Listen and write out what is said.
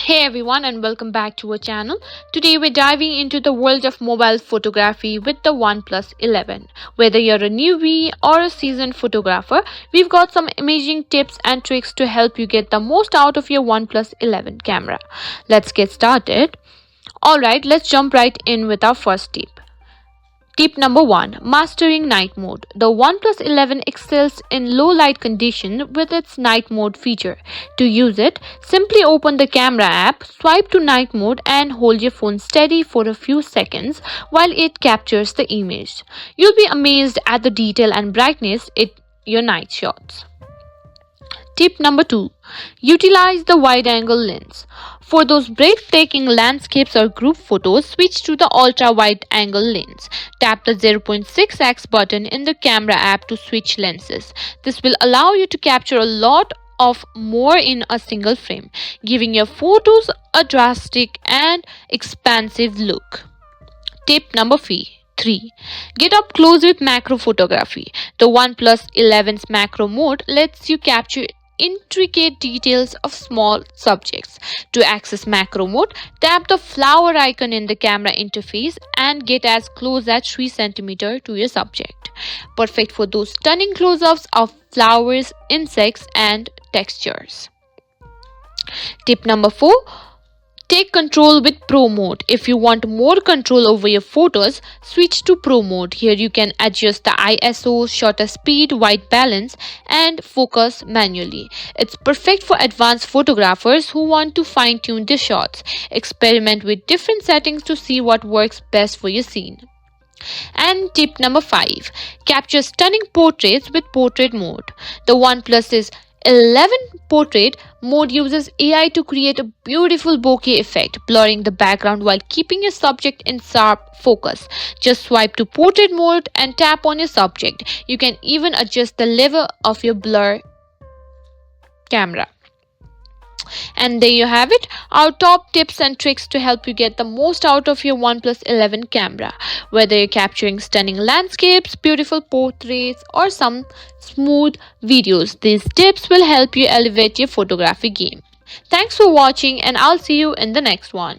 Hey everyone, and welcome back to our channel. Today we're diving into the world of mobile photography with the OnePlus 11. Whether you're a newbie or a seasoned photographer, we've got some amazing tips and tricks to help you get the most out of your OnePlus 11 camera. Let's get started. Alright, let's jump right in with our first tip. Tip number 1. Mastering night mode. The OnePlus 11 excels in low light condition with its night mode feature. To use it, simply open the camera app, swipe to night mode and hold your phone steady for a few seconds while it captures the image. You'll be amazed at the detail and brightness in your night shots. Tip number 2. Utilize the wide angle lens. For those breathtaking landscapes or group photos, switch to the ultra wide angle lens. Tap the 0.6x button in the camera app to switch lenses. This will allow you to capture a lot of more in a single frame, giving your photos a drastic and expansive look. Tip number 3. Get up close with macro photography. The OnePlus 11's macro mode lets you capture intricate details of small subjects. To access macro mode, tap the flower icon in the camera interface and get as close as 3 cm to your subject. Perfect for those stunning close-ups of flowers, insects, and textures. Tip number 4. Take control with Pro mode. If you want more control over your photos, switch to Pro mode. Here you can adjust the ISO, shutter speed, white balance, and focus manually. It's perfect for advanced photographers who want to fine-tune their shots. Experiment with different settings to see what works best for your scene. And tip number 5. Capture stunning portraits with portrait mode. The OnePlus's 11 portrait mode uses AI to create a beautiful bokeh effect, blurring the background while keeping your subject in sharp focus. Just swipe to portrait mode and tap on your subject. You can even adjust the level of your blur camera. And there you have it, our top tips and tricks to help you get the most out of your OnePlus 11 camera. Whether you're capturing stunning landscapes, beautiful portraits, or some smooth videos, these tips will help you elevate your photography game. Thanks for watching, and I'll see you in the next one.